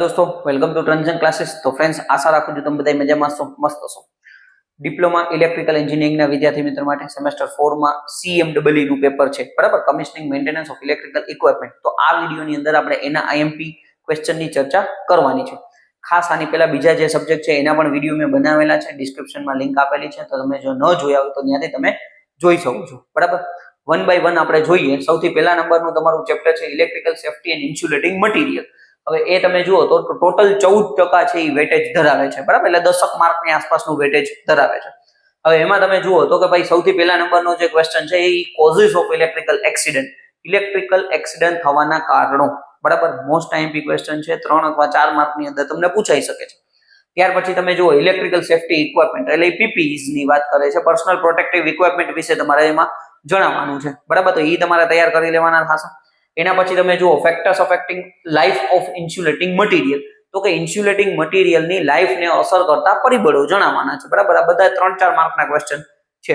दोस्तों, welcome to transition classes. तो friends, आशा રાખું છું તમે બધા મજામાં છો, મસ્ત છો। ડિપ્લોમા ઇલેક્ટ્રિકલ એન્જિનિયરિંગના વિદ્યાર્થી મિત્રો માટે સેમેસ્ટર 4 માં CMEE નું પેપર છે, બરાબર, commissioning maintenance of electrical equipment. તો આ વિડિયોની અંદર આપણે એના IMP ક્વેશ્ચનની ચર્ચા કરવાની છે। ખાસ આની પહેલા બીજા જે સબ્જેક્ટ છે એના પણ વિડિયો મેં બનાવેલા છે, ડિસ્ક્રિપ્શનમાં લિંક આપેલી છે, તો તમે જો ન જોયા હોય તો ત્યાંથી તમે જોઈ શકો છો, બરાબર। વન બાય વન આપણે જોઈએ। સૌથી પહેલા નંબરનું તમારું ચેપ્ટર છે electrical safety and insulating material. હવે એ તમે જુઓ તો ટોટલ 14% છે એ વેટેજ ધરાવે છે, બરાબર, એટલે 10 માર્કની આસપાસનું વેટેજ ધરાવે છે। હવે એમાં તમે જુઓ તો કે ભાઈ સૌથી પહેલા નંબરનો જે ક્વેશ્ચન છે એ causes of electrical accident, electrical accident થવાના કારણો, બરાબર, મોસ્ટ આઈએમપી ક્વેશ્ચન છે, 3 અથવા 4 માર્કની અંદર તમને પૂછાઈ શકે છે। ત્યાર પછી તમે જુઓ ઇલેક્ટ્રિકલ સેફ્ટી ઇક્વિપમેન્ટ એટલે PPEs ની વાત કરે છે, પર્સનલ પ્રોટેક્ટિવ ઇક્વિપમેન્ટ વિશે તમારે એમાં જણાવવાનું છે, બરાબર, તો એ તમારે તૈયાર કરી લેવાના થશે। એના પછી તમે જુઓ factors affecting life of insulating material, તો કે ઇન્સ્યુલેટિંગ મટીરિયલની લાઈફને અસર કરતા પરિબળો જણાવવાના છે, બરાબર, આ બધા 3-4 માર્કના ક્વેશ્ચન છે।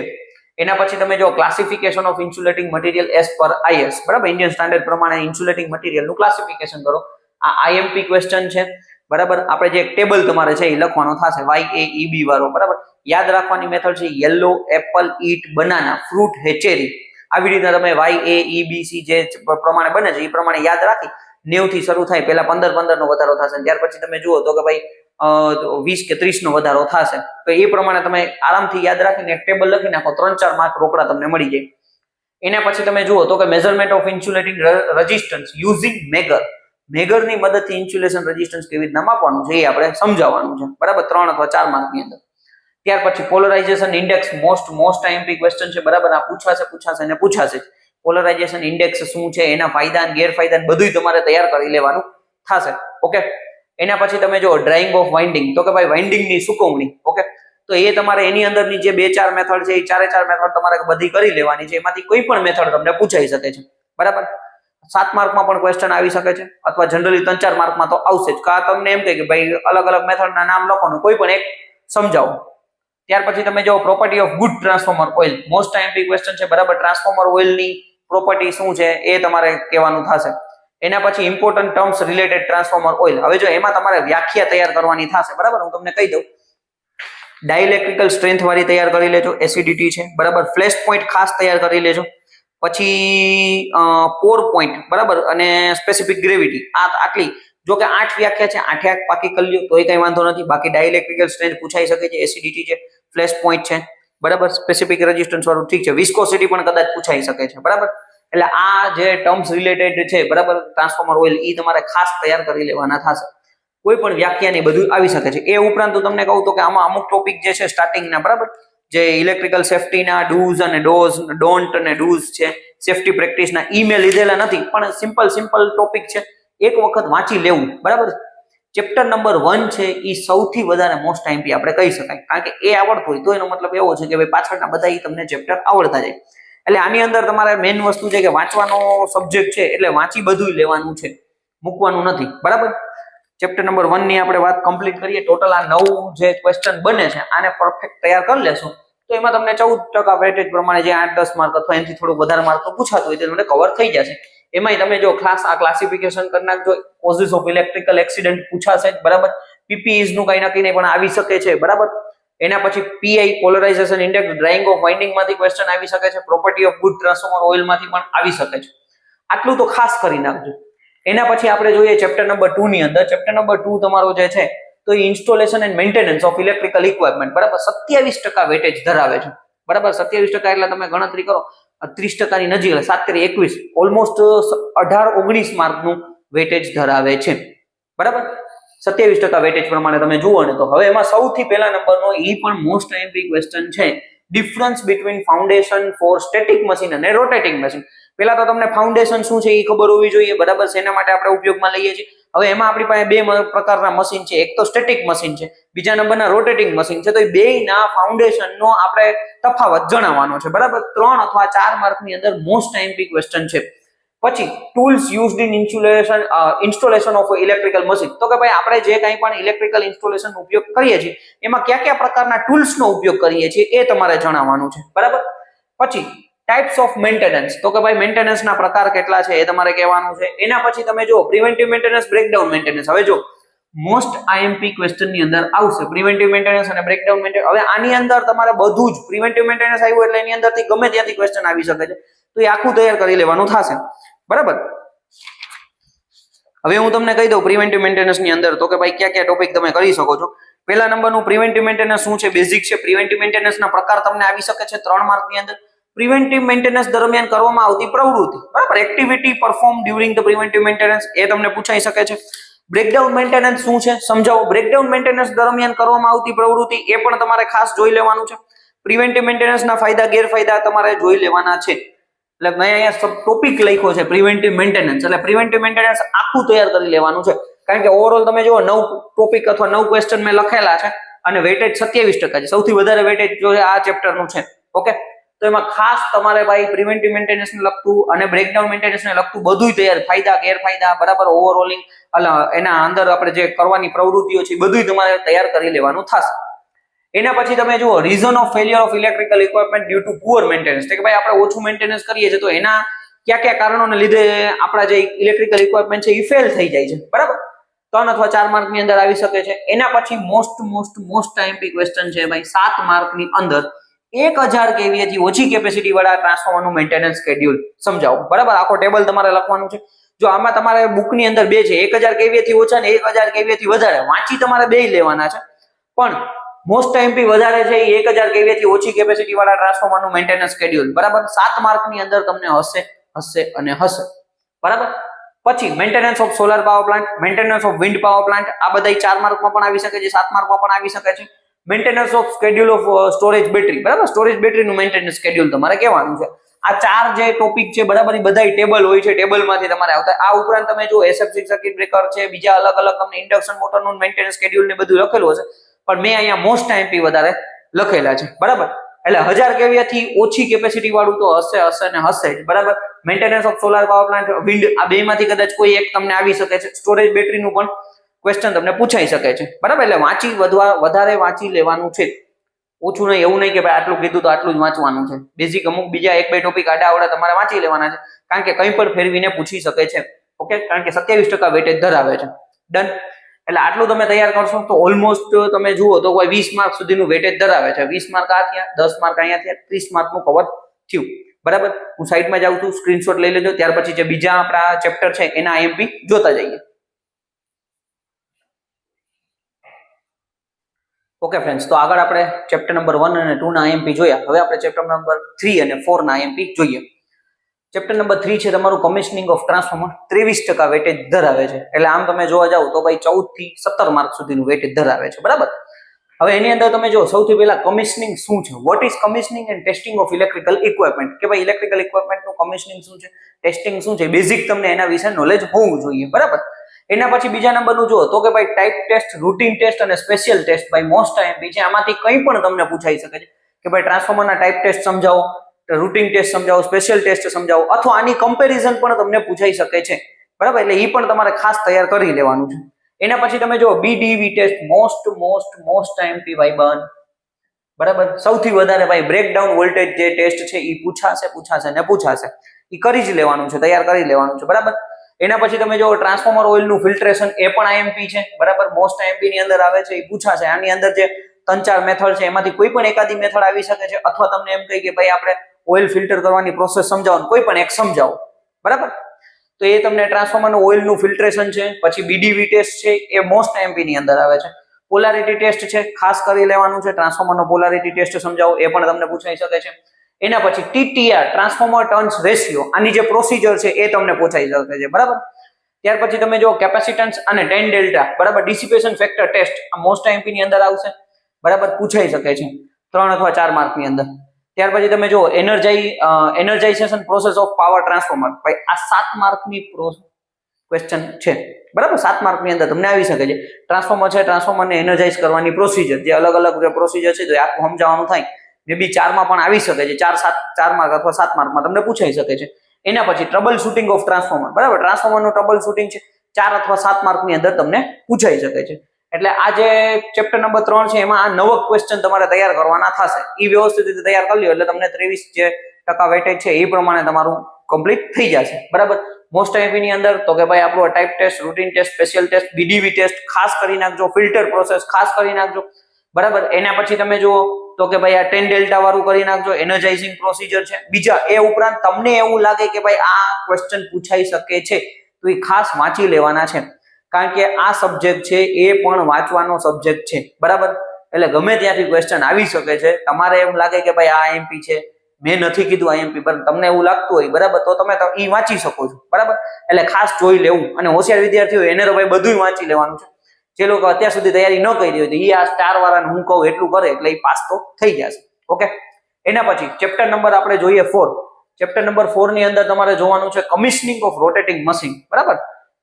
એના પછી તમે જો classification of insulating material as per IS, બરાબર, ઇન્ડિયન સ્ટાન્ડર્ડ પ્રમાણે ઇન્સ્યુલેટિંગ મટીરિયલનું ક્લાસિફિકેશન કરો, આ IMP ક્વેશ્ચન છે, બરાબર। આપણે જે ટેબલ તમારે છે એ લખવાનો થશે YAEB વાળો, બરાબર। યાદ રાખવાની મેથડ છે યલો, એપલ, ઈટ, બનાના, ફ્રૂટ, ચેરી। આવી રીતના તમે YAEBC જે પ્રમાણે બને છે એ પ્રમાણે યાદ રાખી 90 થી શરૂ થાય, પહેલા 15 નો વધારો થશે, ત્યાર પછી તમે જુઓ તો કે ભાઈ 20 કે 30 નો વધારો થશે, તો એ પ્રમાણે તમે આરામથી યાદ રાખીને એક ટેબલ લખી નાખો, 3-4 માર્ક રોકડા તમને મળી જાય। એના પછી તમે જુઓ તો કે measurement of insulating resistance using megger, મેગરની મદદથી ઇન્સ્યુલેશન રેઝિસ્ટન્સ કેવી રીતના માપવાનું છે એ આપણે સમજાવવાનું છે, બરાબર, 3 અથવા 4 માર્કની અંદર। ત્યાર પછી polarisation index most IMP question છે, બરાબર, આ પૂછાશે। પોલરાઇઝેશન ઇન્ડેક્સ શું છે, એના ફાયદા અને ગેરફાયદા બધું તમારે તૈયાર કરી લેવાનું થશે, ઓકે। એના પછી તમે જો ડ્રાઇંગ ઓફ વાઇન્ડિંગ, તો કે ભાઈ વાઇન્ડિંગની સુકવણી, ઓકે, તો એ તમારે એની અંદરની જે 2-4 મેથડ છે એ 4 મેથડ તમારે બધી કરી લેવાની છે, એમાંથી કોઈ પણ મેથડ તમને પૂછાઈ શકે છે, બરાબર। 7 માર્કમાં પણ ક્વેશ્ચન આવી શકે છે, અથવા જનરલી 3-4 માર્કમાં તો આવશે જ, કા તમને એમ કહે કે ભાઈ અલગ અલગ મેથડના નામ લખો, કોઈ પણ એક સમજાવો। ત્યાર પછી તમે જો property of good transformer oil, most IMP question છે, બરાબર, ટ્રાન્સફોર્મર ઓઇલની પ્રોપર્ટી શું છે એ તમારે કહેવાનું થશે। એના પછી important terms related transformer oil, હવે જો એમાં તમારે વ્યાખ્યા તૈયાર કરવાની થશે, બરાબર, હું તમને કહી દઉં, ડાઇલેક્ટ્રિકલ સ્ટ્રેન્થ વાળી તૈયાર કરી લેજો, એસિડિટી છે, બરાબર, ફ્લેશ પોઈન્ટ ખાસ તૈયાર કરી લેજો, પછી પોર પોઈન્ટ, બરાબર, અને સ્પેસિફિક ગ્રેવિટી, આટલી જો કે 8 વ્યાખ્યા છે, 8 પાકી કરી લ્યો તોય કઈ વાંધો નથી, બાકી ડાઇલેક્ટ્રિકલ સ્ટ્રેન્થ પૂછાઈ શકે છે, એસિડિટી છે, ફ્લેશ પોઈન્ટ છે, બરાબર, સ્પેસિફિક રેઝિસ્ટન્સ વાળું ઠીક છે, વિસ્કોસિટી પણ કદાચ પૂછાઈ શકે છે, બરાબર। એટલે આ જે ટર્મ્સ રિલેટેડ છે, બરાબર, ટ્રાન્સફોર્મર ઓઇલ એ તમારે ખાસ તૈયાર કરી લેવાના થશે, કોઈ પણ વ્યાખ્યા ની બધું આવી શકે છે। એ ઉપરાંત તમને કહું તો કે આમાં અમુક ટોપિક જે છે સ્ટાર્ટિંગના, બરાબર, જે ઇલેક્ટ્રિકલ સેફ્ટીના ડૂઝ અને ડોન્ટ અને ડૂઝ છે, સેફ્ટી પ્રેક્ટિસના મેં લીધેલા નથી, પણ સિમ્પલ ટોપિક છે, એક વખત વાંચી લેવું, બરાબર। ચેપ્ટર નંબર 1 છે એ સૌથી વધારે મોસ્ટ IMP આપણે કહી શકાય, કારણ કે એ આવડતું હોય તો એનો મતલબ એવો છે કે ભાઈ પાછળના બધા તમને ચેપ્ટર આવડતા જાય। એટલે આની અંદર તમારે મેઇન વસ્તુ છે કે વાંચવાનો સબ્જેક્ટ છે, એટલે વાંચી બધું લેવાનું છે, મૂકવાનું નથી, બરાબર। ચેપ્ટર નંબર 1 ની આપણે વાત કમ્પ્લીટ કરીએ, ટોટલ આ 9 જે ક્વેશ્ચન બને છે આને પરફેક્ટ તૈયાર કરી લેશો તો એમાં તમને 14% વેટેજ પ્રમાણે જે 8-10 માર્ક અથવા એનાથી થોડું વધારે માર્ક પૂછાતું હોય તે તમને કવર થઈ જશે। એમાંય તમે જો ક્લાસ આ ક્લાસિફિકેશન કરી નાખજો, કોઝિસ ઓફ ઇલેક્ટ્રિકલ એક્સિડન્ટ પૂછાશે, બરાબર, PPEs નું કઈ નક્કી નહીં પણ આવી શકે છે, બરાબર। એના પછી PI polarisation index, drawing of winding માંથી ક્વેશ્ચન આવી શકે છે, property of good transformer oil માંથી પણ આવી શકે છે, આટલું તો ખાસ કરી નાખજો। એના પછી આપણે જોઈએ ચેપ્ટર નંબર 2 ની અંદર, ચેપ્ટર નંબર 2 તમારો જે છે તો installation and maintenance of electrical equipment, બરાબર, 27% વેટેજ ધરાવે છે, બરાબર, 27% એટલે તમે ગણતરી કરો 30% ની નજીક, 7-21, ઓલમોસ્ટ 18-19 માર્કનું વેટેજ ધરાવે છે, બરાબર, 27% વેટેજ પ્રમાણે તમે જુઓ ને તો હવે એમાં સૌથી પહેલા નંબરનો એ પણ મોસ્ટ IMP ક્વેશ્ચન છે, difference between foundation for static machine અને રોટેટિંગ મશીન। પહેલા તો તમને ફાઉન્ડેશન શું છે એ ખબર હોવી જોઈએ, બરાબર, એના માટે આપણે ઉપયોગમાં લઈએ છીએ। હવે એમાં આપણી પાસે બે પ્રકારના મશીન છે, એક તો સ્ટેટિક મશીન છે, બીજા નંબરના રોટેટિંગ મશીન છે, તો એ બેયના ફાઉન્ડેશનનો આપણે તફાવત જણાવવાનો છે, બરાબર, 3 અથવા 4 માર્કની અંદર મોસ્ટ IMP ક્વેશ્ચન છે। પછી tools used in installation of electrical machine, તો કે ભાઈ આપણે જે કંઈ પણ ઇલેક્ટ્રિકલ ઇન્સ્ટોલેશન ઉપયોગ કરીએ છીએ એમાં કયા પ્રકારના ટૂલ્સનો ઉપયોગ કરીએ છીએ એ તમારે જણાવવાનું છે, બરાબર। પછી ટાઇપ્સ ઓફ મેન્ટેનન્સ, તો કે ભાઈ મેન્ટેનન્સના પ્રકાર કેટલા છે એ તમારે કહેવાનું છે। એના પછી તમે જો પ્રિવેન્ટિવ મેન્ટેનન્સ, બ્રેકડાઉન મેન્ટેનન્સ, હવે જો મોસ્ટ આઈએમપી ક્વેશ્ચન ની અંદર આવશે પ્રિવેન્ટિવ મેન્ટેનન્સ અને બ્રેકડાઉન મેન્ટેનન્સ. હવે આની અંદર તમારે બધું જ પ્રિવેન્ટિવ મેન્ટેનન્સ આવ્યું એટલે એની અંદરથી ગમે ત્યાંથી ક્વેશ્ચન આવી શકે છે, તો એ આખું તૈયાર કરી લેવાનું થશે. બરાબર. હવે હું તમને કહી દઉં પ્રિવેન્ટિવ મેન્ટેનન્સ ની અંદર તો કે ભાઈ કયા કયા ટોપિક તમે કરી શકો છો. પહેલા નંબરનું પ્રિવેન્ટિવ મેન્ટેનન્સ શું છે, બેઝિક છે. પ્રિવેન્ટિવ મેન્ટેનન્સ ના પ્રકાર તમને આવી શકે છે 3 માર્ક ની અંદર. પ્રિવેન્ટિવ મેન્ટેનન્સ દરમિયાન કરવામાં આવતી પ્રવૃત્તિ, બરાબર, activity perform during the preventive maintenance, એ તમને પૂછાઈ શકે છે. બ્રેકડાઉન મેન્ટેનન્સ શું છે સમજાવો. બ્રેકડાઉન મેન્ટેનન્સ દરમિયાન કરવામાં આવતી પ્રવૃત્તિ એ પણ તમારે ખાસ જોઈ લેવાનું છે. પ્રિવેન્ટિવ મેન્ટેનન્સ ના ફાયદા ગેરફાયદા તમારે જોઈ લેવાના છે. એટલે મેં અહીંયા સબ ટોપિક લખ્યો છે પ્રિવેન્ટિવ મેન્ટેનન્સ, એટલે પ્રિવેન્ટિવ મેન્ટેનન્સ આખું તૈયાર કરી લેવાનું છે. કારણ કે ઓવરઓલ તમે જુઓ 9 ટોપિક અથવા 9 ક્વેશ્ચન મેં લખેલા છે અને વેટેજ 27% છે. સૌથી વધારે વેટેજ જો આ ચેપ્ટર નું છે. ઓકે, તો એમાં ખાસ તમારે ભાઈ પ્રિવેન્ટિવ મેન્ટેનન્સ ને લગતું અને બ્રેકડાઉન મેન્ટેનન્સ ને લગતું બધું તૈયાર, ફાયદા ગેરફાયદા, બરાબર, ઓવરઓલિંગ, એના અંદર આપણે જે કરવાની પ્રવૃત્તિઓ છે બધું તમારે તૈયાર કરી લેવાનું થશે. એના પછી તમે જુઓ reason of failure of electrical equipment due to poor maintenance, કે ભાઈ આપણે ઓછું મેન્ટેનન્સ કરીએ છીએ તો એના કયા કયા કારણોને લીધે આપણા જે ઇલેક્ટ્રિકલ ઇક્વિપમેન્ટ છે એ ફેલ થઈ જાય છે. બરાબર, 3 અથવા 4 માર્ક ની અંદર આવી શકે છે. એના પછી મોસ્ટ આઈએમપી ક્વેશ્ચન છે ભાઈ 7 માર્ક ની અંદર 1000 kVA થી ઓછી કેપેસિટી વાળા ટ્રાન્સફોર્મરનું મેન્ટેનન્સ શેડ્યુલ સમજાવો. બરાબર, આખો ટેબલ તમારે લખવાનું છે. જો આમાં તમારે બુક ની અંદર બે છે, 1000 kVA થી ઓછા ને 1000 kVA થી વધારે, વાંચી તમારે બે લેવાના છે. પણ મોસ્ટ આઈએમપી વધારે છે એ 1000 kVA થી ઓછી કેપેસિટી વાળા ટ્રાન્સફોર્મરનું મેન્ટેનન્સ શેડ્યુલ. બરાબર, 7 માર્ક ની અંદર તમને હશે. બરાબર. પછી maintenance of solar power plant, maintenance of wind power plant, આ બધા 4 માર્કમાં પણ આવી શકે છે, 7 માર્કમાં પણ આવી શકે છે. Maintenance of schedule of storage battery, બરાબર, સ્ટોરેજ બેટરીનું મેન્ટેનન્સ શેડ્યુલ તમારે કહેવાનું છે. આ 4 જે ટોપિક છે, બરાબર, એ બધાય ટેબલ હોય છે, ટેબલમાંથી તમારે આવતા. આ ઉપરાંત તમે જો એસએફસી સર્કિટ બ્રેકર છે, બીજા અલગ તમને ઇન્ડક્શન મોટરનું મેન્ટેનન્સ શેડ્યુલ ને બધું લખેલું હશે, પણ મેં અહીંયા મોસ્ટ આઈએમપી વધારે લખેલા છે. બરાબર, એટલે 1000 kVA થી ઓછી કેપેસિટી વાળું તો હશે જ. બરાબર, maintenance of solar power plant, wind, આ બેમાંથી કદાચ કોઈ એક તમને આવી શકે છે. સ્ટોરેજ બેટરીનું પણ ક્વેશ્ચન તમને પૂછાઈ શકે છે. બરાબર, એટલે વધારે વાંચી લેવાનું છે, ઓછું નહીં. એવું નહીં કે ભાઈ આટલું કીધું તો આટલું જ વાંચવાનું છે. બેઝિક અમુક બીજા 1-2 ટોપિક આડા તમારે વાંચી લેવાના છે, કારણ કે કંઈ પણ ફેરવીને પૂછી શકે છે. ઓકે, કારણ કે 27% વેટેજ ધરાવે છે. ડન. એટલે આટલું તમે તૈયાર કરશો તો ઓલમોસ્ટ તમે જુઓ તો કોઈ 20 માર્ક સુધીનું વેટેજ ધરાવે છે. 20 માર્ક આ થયા, 10 માર્ક અહીંયા થયા, 30 માર્કનું કવર થયું. બરાબર, હું સાઈડમાં જાઉં છું, સ્ક્રીનશોટ લઈ લેજો. ત્યાર પછી જે બીજા આપણા ચેપ્ટર છે એના આઈએમપી જોતા જઈએ. ઓકે ફ્રેન્ડ્સ, તો આગળ આપણે ચેપ્ટર નંબર 1 અને 2 ના આઈએમપી જોયા. હવે આપણે ચેપ્ટર નંબર 3 અને 4 ના આઈએમપી જોઈએ. ચેપ્ટર નંબર 3 છે તમારું કમિશનિંગ ઓફ ટ્રાન્સફોર્મર. 23% વેટેજ ધરાવે છે. એટલે આમ તમે જોવા જાવ તો ભાઈ 14 થી 17 માર્ક સુધીનું વેટેજ ધરાવે છે. બરાબર, હવે એની અંદર તમે જો સૌથી પહેલા કમિશનિંગ શું છે, what is commissioning and testing of electrical equipment, કે ભાઈ ઇલેક્ટ્રિકલ ઇક્વિપમેન્ટનું કમિશનિંગ શું છે, ટેસ્ટિંગ શું છે, બેઝિક તમને એના વિશે નોલેજ હોવું જોઈએ. બરાબર, એના પછી બીજા નંબરનું જુઓ તો કે ભાઈ ટાઈપ ટેસ્ટ, રૂટીન ટેસ્ટ અને સ્પેશિયલ ટેસ્ટ ભાઈ મોસ્ટ આઈએમપી છે. આમાંથી કંઈ પણ તમને પૂછાઈ શકે છે કે ભાઈ ટ્રાન્સફોર્મરના ટાઈપ ટેસ્ટ સમજાવો, રૂટીન ટેસ્ટ સમજાવો, સ્પેશિયલ ટેસ્ટ સમજાવો, અથવા આની કમ્પેરિઝન પણ તમને પૂછાઈ શકે છે. બરાબર, એટલે એ પણ તમારે ખાસ તૈયાર કરી લેવાનું છે. એના પછી તમે જો બીડીવી ટેસ્ટ, મોસ્ટ આઈએમપી ભાઈ બન. બરાબર, સૌથી વધારે ભાઈ બ્રેકડાઉન વોલ્ટેજ જે ટેસ્ટ છે એ પૂછાશે. એ કરી જ લેવાનું છે, તૈયાર કરી લેવાનું છે. બરાબર, એના પછી તમે જો ટ્રાન્સફોર્મર ઓઇલનું ફિલ્ટ્રેશન, એ પણ આઈએમપી છે. બરાબર, મોસ્ટ આઈએમપી ની અંદર આવે છે, એ પૂછાશે. આની અંદર જે 3-4 મેથડ છે એમાંથી કોઈ પણ એકાદી મેથડ આવી શકે છે, અથવા તમને એમ કહી કે ભાઈ આપણે ઓઇલ ફિલ્ટર કરવાની પ્રોસેસ સમજાવો, કોઈ પણ એક સમજાવો. બરાબર, તો એ તમને ટ્રાન્સફોર્મરનું ઓઇલનું ફિલ્ટ્રેશન છે. પછી બીડીવી ટેસ્ટ છે, એ મોસ્ટ આઈએમપી ની અંદર આવે છે. પોલારિટી ટેસ્ટ છે, ખાસ કરી લેવાનું છે. ટ્રાન્સફોર્મરનો પોલારિટી ટેસ્ટ સમજાવો, એ પણ તમને પૂછાઈ શકે છે. એના પછી ટીટીઆર, ટ્રાન્સફોર્મર ટર્ન્સ રેશિયો, આની જે પ્રોસિજર છે એ તમને પૂછાઈ શકે છે. બરાબર, ત્યાર પછી તમે જો કેપેસિટન્સ અને ટેન ડેલ્ટા, બરાબર, ડિસિપેશન ફેક્ટર ટેસ્ટ, આ મોસ્ટ આઈએમપી ની અંદર આવશે. બરાબર, પૂછાઈ શકે છે 3 અથવા 4 માર્ક ની અંદર. ત્યાર પછી તમે જો energisation process of power transformer, ભાઈ આ 7 માર્કની ક્વેશ્ચન છે. બરાબર, 7 માર્ક ની અંદર તમને આવી શકે છે. ટ્રાન્સફોર્મર છે, ટ્રાન્સફોર્મરને એનર્જાઇઝ કરવાની પ્રોસિજર, જે અલગ જે પ્રોસિજર છે તો આખું સમજાવવાનું થાય. મે બી 4 માં પણ આવી શકે છે. 4 માર્ક અથવા 7 માર્કમાં તમને પૂછાઈ શકે છે. એના પછી ટ્રબલ શૂટિંગ ઓફ ટ્રાન્સફોર્મર, બરાબર, ટ્રાન્સફોર્મરનું ટ્રબલ શૂટિંગ છે, 4 અથવા 7 માર્ક ની અંદર તમને પૂછાઈ શકે છે. એટલે આ જે ચેપ્ટર નંબર 3 છે એમાં આ 9 ક્વેશ્ચન તમારે તૈયાર કરવાના થશે. એ વ્યવસ્થિત રીતે તૈયાર કરી લ્યો એટલે તમને 23% વેટેજ છે એ પ્રમાણે તમારું કમ્પ્લીટ થઈ જશે. બરાબર, મોસ્ટ આઈએમપી ની અંદર તો કે ભાઈ આપણો type test, routine test, special test, BDV test ખાસ કરી નાખજો, ફિલ્ટર પ્રોસેસ ખાસ કરી નાખજો, બરાબર. એના પછી તમે જુઓ તો કે ભાઈ આ 10 ડેલ્ટા વાળું કરી નાખજો, એનર્જાઇઝિંગ પ્રોસિજર છે. બીજા એ ઉપરાંત તમને એવું લાગે કે ભાઈ આ ક્વેશ્ચન પૂછાઈ શકે છે તો એ ખાસ વાંચી લેવાના છે, કારણ કે આ સબ્જેક્ટ છે એ પણ વાંચવાનો સબ્જેક્ટ છે, બરાબર. એટલે ગમે ત્યાંથી ક્વેશ્ચન આવી શકે છે. તમારે એમ લાગે કે ભાઈ આ આઈએમપી છે, મેં નથી કીધું આઈએમપી, પણ તમને એવું લાગતું હોય, બરાબર, તો તમે એ વાંચી શકો છો, બરાબર. એટલે ખાસ જોઈ લેવું. અને હોશિયાર વિદ્યાર્થીઓ એને તો ભાઈ બધું વાંચી લેવાનું છે. જે લોકો અત્યાર સુધી તૈયારી ન કરી હોય તો એ આ સ્ટાર વાળાને હું કહું એટલું કરે એટલે એ પાસ તો થઈ જશે. ઓકે. એના પછી ચેપ્ટર નંબર આપણે જોઈએ 4. ચેપ્ટર નંબર 4 ની અંદર તમારે જોવાનું છે કમિશનિંગ ઓફ રોટેટિંગ મશીન, બરાબર.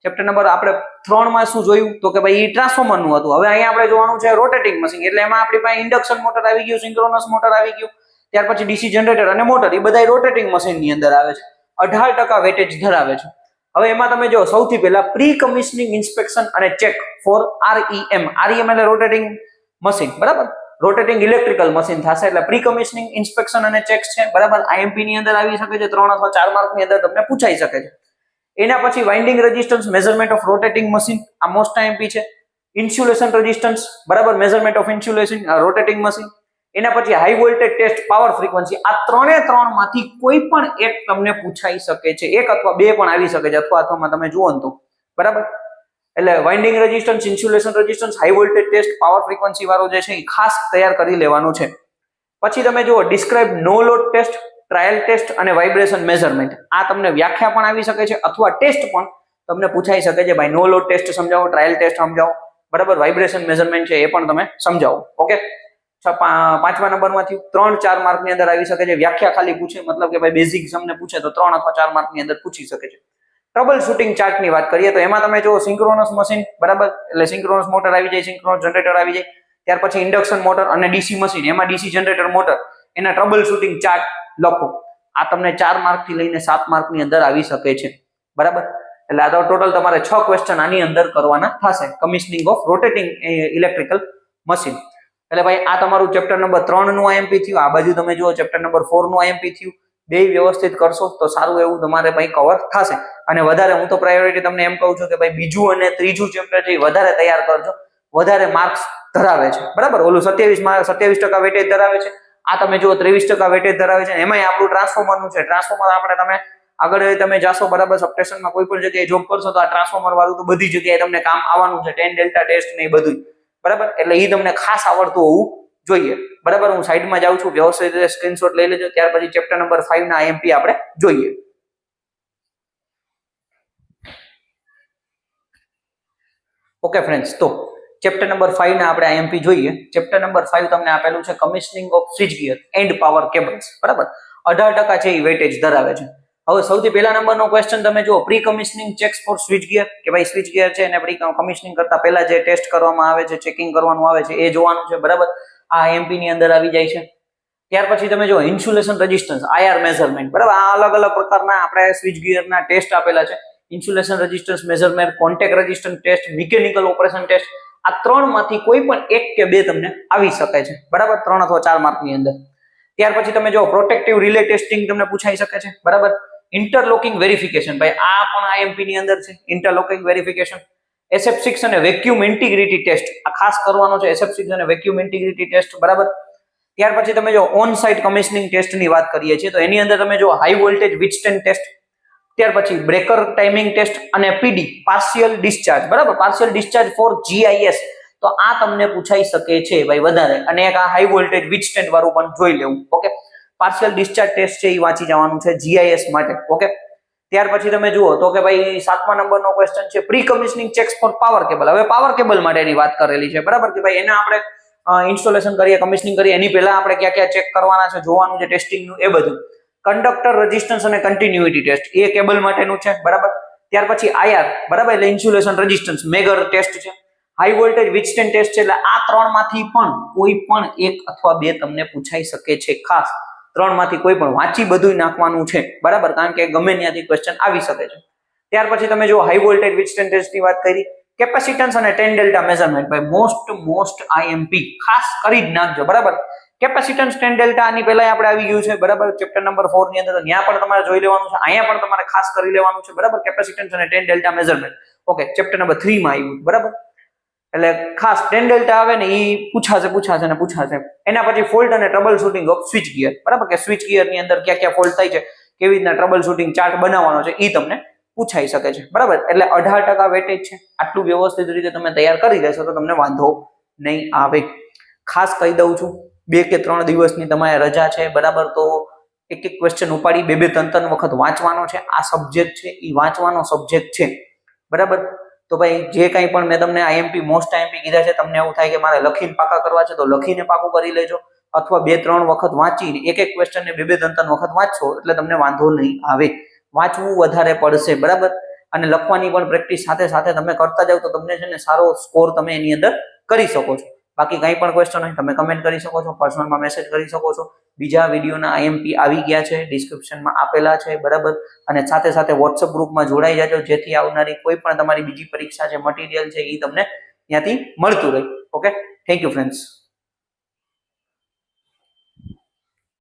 ચેપ્ટર નંબર આપણે 3 માં શું જોયું તો કે ભાઈ ટ્રાન્સફોર્મર નું હતું. હવે અહીંયા આપણે જોવાનું છે રોટેટિંગ મશીન, એટલે એમાં આપણી પાસે ઇન્ડક્શન મોટર આવી ગયું, સિંક્રોનસ મોટર આવી ગયું, ત્યાર પછી ડીસી જનરેટર અને મોટર, એ બધા રોટેટિંગ મશીન ની અંદર આવે છે. 18% વેટેજ ધરાવે છે. હવે એમાં તમે જો સૌથી પહેલા પ્રી કમિશનિંગ ઇન્સ્પેક્શન અને ચેક ફોર REM. REM એટલે રોટેટિંગ મશીન, બરાબર. રોટેટિંગ ઇલેક્ટ્રિકલ મશીન થશે, એટલે પ્રી કમિશનિંગ ઇન્સ્પેક્શન અને ચેક્સ છે, બરાબર. આઈએમપી ની અંદર આવી શકે છે, 3 અથવા 4 માર્ક ની અંદર તમને પૂછાઈ શકે છે. એના પછી winding resistance measurement of rotating machine, આ મોસ્ટ આઈએમપી છે. ઇન્સ્યુલેશન રેઝિસ્ટન્સ, બરાબર, measurement of insulation rotating machine. એના પછી high voltage test, power frequency. આ 3 માંથી કોઈ પણ એક તમને પૂછાઈ શકે છે, એક અથવા બે પણ આવી શકે છે, અથવામાં તમે જુઓ ને તો, બરાબર. એટલે winding resistance, insulation resistance, high voltage test, power frequency વાળો જે છે એ ખાસ તૈયાર કરી લેવાનું છે. પછી તમે જુઓ ડિસ્ક્રાઇબ નો લોડ ટેસ્ટ, ટ્રાયલ ટેસ્ટ અને વાઇબ્રેશન મેઝરમેન્ટ. આ તમને વ્યાખ્યા પણ આવી શકે છે અથવા ટેસ્ટ પણ તમને પૂછાઈ શકે છે. ભાઈ નો લોડ ટેસ્ટ સમજાવો, ટ્રાયલ ટેસ્ટ સમજાવો, બરાબર, વાઇબ્રેશન મેઝરમેન્ટ છે એ પણ તમે સમજાવો. ઓકે. 5મા નંબરમાંથી 3-4 માર્ક ની અંદર આવી શકે છે. વ્યાખ્યા ખાલી પૂછે, મતલબ કે ભાઈ બેઝિક તમને પૂછે તો 3 અથવા 4 માર્ક ની અંદર પૂછી શકે છે. ટ્રબલ શૂટિંગ ચાર્ટ ની વાત કરીએ તો એમાં તમે જો સિંક્રોનસ મશીન, બરાબર, એટલે સિંક્રોનસ મોટર આવી જાય, સિંક્રોનસ જનરેટર આવી જાય, ત્યાર પછી ઇન્ડક્શન મોટર અને ડીસી મશીન, એમાં ડીસી જનરેટર મોટર, એના ટ્રબલ શૂટિંગ ચાર્ટ લખો. આ તમને 4 માર્ક થી લઈને 7 માર્ક ની અંદર આવી શકે છે, બરાબર. એટલે આ તો ટોટલ તમારે 6 ક્વેશ્ચન આની અંદર કરવાના થશે, commissioning of rotating electrical machine. એટલે ભાઈ આ તમારું ચેપ્ટર નંબર 3 નું આઈએમપી થયું. આ બાજુ તમે જુઓ ચેપ્ટર નંબર 4 નું આઈએમપી થયું. બે વ્યવસ્થિત કરશો તો સારું એવું તમારે ભાઈ કવર થશે. અને વધારે હું તો પ્રાયોરિટી તમને એમ કહું છું કે ભાઈ બીજું અને ત્રીજું ચેપ્ટર છે એ વધારે તૈયાર કરજો, વધારે માર્ક્સ ધરાવે છે, બરાબર. ઓલું 27% વેટેજ ધરાવે છે, આ તમે જુઓ 23% વેટેજ ધરાવે છે. એમાંય આપણું ટ્રાન્સફોર્મર નું છે. ટ્રાન્સફોર્મર આપણે તમે આગળ તમે જાશો, બરાબર, સબસ્ટેશનમાં કોઈ પણ જગ્યાએ જોબ કરશો તો આ ટ્રાન્સફોર્મર વાળું તો બધી જગ્યાએ તમને કામ આવવાનું છે. 10 ડેલ્ટા ટેસ્ટ ને એ બધું, બરાબર. એટલે એ તમને ખાસ આવડતું હોવું જોઈએ, બરાબર. હું સાઈડમાં જાઉં છું, વ્યવસ્થિત રીતે સ્ક્રીનશોટ લઈ લેજો. ત્યાર પછી ચેપ્ટર નંબર 5 ના આઈએમપી આપણે જોઈએ. ઓકે ફ્રેન્ડ્સ, તો ચેપ્ટર નંબર 5 ના આપણે આઈએમપી જોઈએ. ચેપ્ટર નંબર 5 તમને આપેલું છે commissioning of switch gear end power cables, બરાબર. 18% છે એ વેટેજ ધરાવે છે. હવે સૌથી પહેલા નંબરનો ક્વેશ્ચન તમે જુઓ, pre commissioning checks for switchgear, કે ભાઈ સ્વિચ ગિયર છે એને પ્રી કમિશનિંગ કરતા પહેલા જે ટેસ્ટ કરવામાં આવે છે, ચેકિંગ કરવાનું આવે છે એ જોવાનું છે, બરાબર. આ આઈએમપી ની અંદર આવી જાય છે. ત્યાર પછી તમે જો ઇન્સ્યુલેશન રેઝિસ્ટન્સ, IR મેઝરમેન્ટ, બરાબર. આ અલગ અલગ પ્રકારના આપણે સ્વિચ ગિયરના ટેસ્ટ આપેલા છે. Insulation resistance measurement, contact resistance test, mechanical operation test. આ 3 માંથી કોઈ પણ એક કે બે તમને આવી શકે છે, બરાબર, 3 અથવા 4 માર્ક ની અંદર. ત્યાર પછી તમે જો પ્રોટેક્ટિવ રિલે ટેસ્ટિંગ તમને પૂછાઈ શકે છે, બરાબર. ઇન્ટરલોકિંગ વેરિફિકેશન, ભાઈ આ પણ આઈએમપી ની અંદર છે, ઇન્ટરલોકિંગ વેરિફિકેશન. SF6 અને વેક્યુમ ઇન્ટિગ્રિટી ટેસ્ટ આ ખાસ કરવાનો છે, SF6 અને વેક્યુમ ઇન્ટિગ્રિટી ટેસ્ટ, બરાબર. ત્યાર પછી તમે જો ઓન સાઇટ કમિશનિંગ ટેસ્ટ ની વાત કરીએ છીએ તો એની અંદર તમે જો હાઈ વોલ્ટેજ વિથસ્ટેન્ડ ટેસ્ટ, ત્યાર પછી બ્રેકર ટાઈમિંગ ટેસ્ટ અને PD પાર્શિયલ ડિસ્ચાર્જ, બરાબર, પાર્શિયલ ડિસ્ચાર્જ ફોર GIS. તો આ તમને પૂછાઈ શકે છે ભાઈ વધારે. અને એક આ હાઈ વોલ્ટેજ વિથસ્ટેન્ડ વાળું પણ જોઈ લેવું. ઓકે. પાર્શિયલ ડિસ્ચાર્જ ટેસ્ટ છે એ વાંચી જવાનું છે GIS માટે. ઓકે. ત્યાર પછી તમે જુઓ તો કે ભાઈ 7મા નંબરનો ક્વેશ્ચન છે pre commissioning checks for power cable. હવે પાવર કેબલ માટેની વાત કરેલી છે, બરાબર, કે ભાઈ એના આપણે ઇન્સ્ટોલેશન કરીએ, કમિશનિંગ કરીએ એની પહેલા આપણે ક્યાં ક્યાં ચેક કરવાના છે જોવાનું છે, ટેસ્ટિંગનું એ બધું. કંડક્ટર રેઝિસ્ટન્સ અને કન્ટિન્યુટી ટેસ્ટ એ કેબલ માટેનું છે, બરાબર. ત્યાર પછી IR, બરાબર, એટલે ઇન્સ્યુલેશન રેઝિસ્ટન્સ મેગર ટેસ્ટ છે. હાઈ વોલ્ટેજ વિથસ્ટેન્ડ ટેસ્ટ છે. એટલે આ 3 માંથી પણ કોઈ પણ એક અથવા બે તમને પૂછાઈ શકે છે. ખાસ 3 માંથી કોઈ પણ વાંચી બધું નાખવાનું છે, બરાબર, કારણ કે ગમે ત્યાંથી ક્વેશ્ચન આવી શકે છે. ત્યાર પછી તમે જો હાઈ વોલ્ટેજ વિથસ્ટેન્ડ ટેસ્ટ ની વાત કરી, કેપેસિટન્સ અને 10 ડેલ્ટા મેઝરમેન્ટ, ભાઈ મોસ્ટ IMP ખાસ કરી જ નાખજો, બરાબર. કેપેસિટન્સ 10 ડેલ્ટા આની પહેલા આપણે આવી ગયું છે બરાબર ચેપ્ટર નંબર 4 ની અંદર, તો ત્યાં પણ તમારે જોઈ લેવાનું છે, અહીંયા પણ તમારે ખાસ કરી લેવાનું છે બરાબર, કેપેસિટન્સ અને 10 delta measurement. Okay, chapter number 3 માં આવ્યું બરાબર, એટલે ખાસ 10 ડેલ્ટા આવે ને એ પૂછાશે. એના પછી ફોલ્ટ અને trouble shooting of switch gear બરાબર, કે સ્વિચ ગિયર ની અંદર ક્યાં ક્યાં ફોલ્ટ થાય છે, કેવી રીતના ટ્રબલ શૂટિંગ ચાર્ટ બનાવવાનો છે એ તમને પૂછાઈ શકે છે બરાબર. એટલે 18% વેટેજ છે. આટલું વ્યવસ્થિત રીતે તમે તૈયાર કરી લેશો તો તમને વાંધો નહીં આવે. ખાસ કહી દઉં છું, 2 કે 3 દિવસની તમારે રજા છે બરાબર, તો એક ક્વેશ્ચન ઉપાડી 2-3 વખત વાંચવાનો છે. આ સબ્જેક્ટ છે એ વાંચવાનો સબ્જેક્ટ છે બરાબર. તો ભાઈ જે કંઈ પણ મેં તમને આઈએમપી મોસ્ટ આઈએમપી કીધા છે, તમને એવું થાય કે મારે લખીને પાકા કરવા છે તો લખીને પાકું કરી લેજો, અથવા 2-3 વખત વાંચીને એક ક્વેશ્ચનને 2-3 વખત વાંચશો એટલે તમને વાંધો નહીં આવે. વાંચવું વધારે પડશે બરાબર, અને લખવાની પણ પ્રેક્ટિસ સાથે સાથે તમે કરતા જાવ તો તમને છે ને સારો સ્કોર તમે એની અંદર કરી શકો છો. બાકી કંઈ પણ ક્વેશ્ચન હોય તમે કમેન્ટ કરી શકો છો, પર્સનલમાં મેસેજ કરી શકો છો. બીજા વિડીયોના આઈએમપી આવી ગયા છે, ડિસ્ક્રિપ્શનમાં આપેલા છે બરાબર, અને સાથે સાથે વોટ્સઅપ ગ્રુપમાં જોડાઈ જાજો, જેથી આવનારી કોઈ પણ તમારી બીજી પરીક્ષા છે, મટીરિયલ છે, એ તમને ત્યાંથી મળતું રહે. Okay, thank you friends.